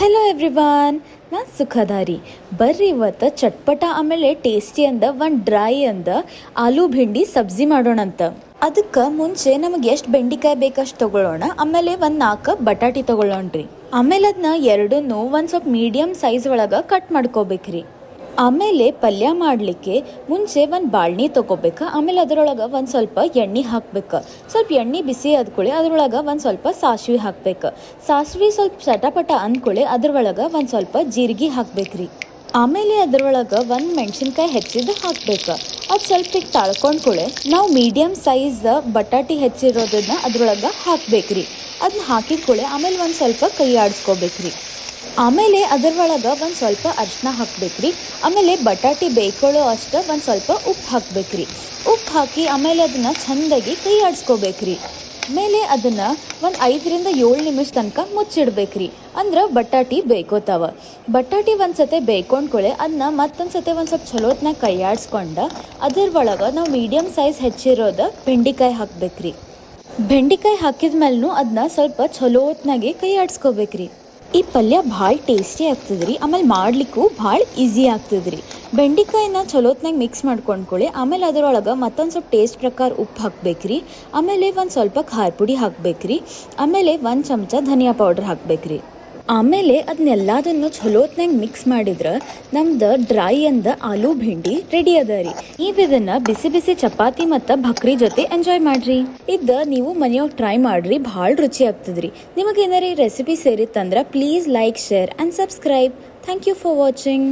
Hello everyone, ನಾನು ಸುಖಧಾರಿ. ಬರ್ರಿ ಇವತ್ತು ಚಟ್ಪಟ ಆಮೇಲೆ ಟೇಸ್ಟಿ ಅಂದ ಒಂದು ಡ್ರೈ ಅಂದ ಆಲೂ ಭಿಂಡಿ ಸಬ್ಜಿ ಮಾಡೋಣಂತ. ಅದಕ್ಕೆ ಮುಂಚೆ ನಮಗೆ ಎಷ್ಟು ಬೆಂಡಿಕಾಯಿ ಬೇಕಷ್ಟು ತೊಗೊಳ್ಳೋಣ. ಆಮೇಲೆ ಒಂದು 4 ಬಟಾಟಿ ತೊಗೊಳ್ಳೋಣ್ರಿ. ಆಮೇಲೆ ಅದನ್ನ ಎರಡನ್ನೂ ಒಂದು ಸ್ವಲ್ಪ ಮೀಡಿಯಮ್ ಸೈಜ್ ಒಳಗೆ ಕಟ್ ಮಾಡ್ಕೋಬೇಕ್ರಿ. ಆಮೇಲೆ ಪಲ್ಯ ಮಾಡಲಿಕ್ಕೆ ಮುಂಚೆ ಒಂದು ಬಾಳ್ನಿ ತೊಗೋಬೇಕು. ಆಮೇಲೆ ಅದರೊಳಗೆ ಒಂದು ಸ್ವಲ್ಪ ಎಣ್ಣೆ ಹಾಕ್ಬೇಕು. ಸ್ವಲ್ಪ ಎಣ್ಣೆ ಬಿಸಿ ಆದ್ಕೊಳ್ಳಿ ಅದರೊಳಗೆ ಒಂದು ಸ್ವಲ್ಪ ಸಾಸಿವೆ ಹಾಕ್ಬೇಕು. ಸಾಸಿವೆ ಸ್ವಲ್ಪ ಚಟಪಟ ಅಂದ್ಕೊಳ್ಳಿ ಅದ್ರೊಳಗೆ ಒಂದು ಸ್ವಲ್ಪ ಜೀರಿಗೆ ಹಾಕ್ಬೇಕ್ರಿ. ಆಮೇಲೆ ಅದರೊಳಗೆ ಒಂದು ಮೆಣಸಿನ್ಕಾಯಿ ಹೆಚ್ಚಿದ್ದು ಹಾಕ್ಬೇಕು. ಅದು ಸ್ವಲ್ಪ ಈಗ ತಾಳ್ಕೊಂಡ್ಕೊಳ್ಳಿ ನಾವು ಮೀಡಿಯಮ್ ಸೈಜ್ ಬಟಾಟಿ ಹೆಚ್ಚಿರೋದನ್ನ ಅದ್ರೊಳಗೆ ಹಾಕ್ಬೇಕ್ರಿ. ಅದನ್ನ ಹಾಕಿಕೊಳ್ಳಿ ಆಮೇಲೆ ಒಂದು ಸ್ವಲ್ಪ ಕೈ ಆಡಿಸ್ಕೋಬೇಕ್ರಿ. ಆಮೇಲೆ ಅದರೊಳಗೆ ಒಂದು ಸ್ವಲ್ಪ ಅರಿಶಿನ ಹಾಕ್ಬೇಕ್ರಿ. ಆಮೇಲೆ ಬಟಾಟಿ ಬೇಯ್ಕೊಳ್ಳೋ ಅಷ್ಟು ಒಂದು ಸ್ವಲ್ಪ ಉಪ್ಪು ಹಾಕ್ಬೇಕ್ರಿ. ಉಪ್ಪು ಹಾಕಿ ಆಮೇಲೆ ಅದನ್ನು ಚೆಂದಾಗಿ ಕೈ ಆಡಿಸ್ಕೋಬೇಕ್ರಿ. ಆಮೇಲೆ ಅದನ್ನು ಒಂದು 5ರಿಂದ 7 ನಿಮಿಷ ತನಕ ಮುಚ್ಚಿಡ್ಬೇಕ್ರಿ. ಅಂದ್ರೆ ಬಟಾಟಿ ಬೇಯ್ಕೋತಾವ. ಬಟಾಟಿ ಒಂದು ಸತೆ ಬೇಯ್ಕೊಂಡ್ಕೊಳ್ಳಿ ಅದನ್ನ ಮತ್ತೊಂದು ಸತೆ ಒಂದು ಸ್ವಲ್ಪ ಚಲೋತ್ನಾಗ ಕೈ ಆಡಿಸ್ಕೊಂಡು ಅದ್ರೊಳಗೆ ನಾವು ಮೀಡಿಯಮ್ ಸೈಜ್ ಹೆಚ್ಚಿರೋದು ಬೆಂಡಿಕಾಯಿ ಹಾಕ್ಬೇಕ್ರಿ. ಬೆಂಡಿಕಾಯಿ ಹಾಕಿದ ಮೇಲೂ ಅದನ್ನ ಸ್ವಲ್ಪ ಚಲೋತ್ನಾಗೆ ಕೈ ಆಡಿಸ್ಕೋಬೇಕ್ರಿ. ಈ ಪಲ್ಯ ಭಾಳ ಟೇಸ್ಟಿ ಆಗ್ತದ್ರಿ. ಆಮೇಲೆ ಮಾಡ್ಲಿಕ್ಕೂ ಭಾಳ ಈಸಿ ಆಗ್ತದ್ರಿ. ಬೆಂಡಿಕಾಯಿನ ಚಲೋತ್ನಾಗ ಮಿಕ್ಸ್ ಮಾಡ್ಕೊಂಡ್ಕೊಳ್ಳಿ. ಆಮೇಲೆ ಅದರೊಳಗೆ ಮತ್ತೊಂದು ಸ್ವಲ್ಪ ಟೇಸ್ಟ್ ಪ್ರಕಾರ ಉಪ್ಪು ಹಾಕ್ಬೇಕ್ರಿ. ಆಮೇಲೆ ಒಂದು ಸ್ವಲ್ಪ ಖಾರ ಪುಡಿ ಹಾಕ್ಬೇಕ್ರಿ. ಆಮೇಲೆ 1 ಚಮಚ ಧನಿಯಾ ಪೌಡರ್ ಹಾಕ್ಬೇಕ್ರಿ. ಆಮೇಲೆ ಅದನ್ನೆಲ್ಲದನ್ನು ಚಲೋತ್ನಾಗ ಮಿಕ್ಸ್ ಮಾಡಿದ್ರೆ ನಮ್ದು ಡ್ರೈ ಅಂದ ಆಲೂ ಭಿಂಡಿ ರೆಡಿ ಅದ ರೀ. ನೀವು ಇದನ್ನ ಬಿಸಿ ಬಿಸಿ ಚಪಾತಿ ಮತ್ತು ಭಕ್ರಿ ಜೊತೆ ಎಂಜಾಯ್ ಮಾಡ್ರಿ. ನೀವು ಮನೆಯೊಳಗೆ ಟ್ರೈ ಮಾಡ್ರಿ, ಭಾಳ ರುಚಿ ಆಗ್ತದ್ರಿ. ನಿಮಗೆ ಏನಾರ ಈ ರೆಸಿಪಿ ಸೇರಿತ್ತಂದ್ರೆ please like, share and subscribe. Thank you for watching.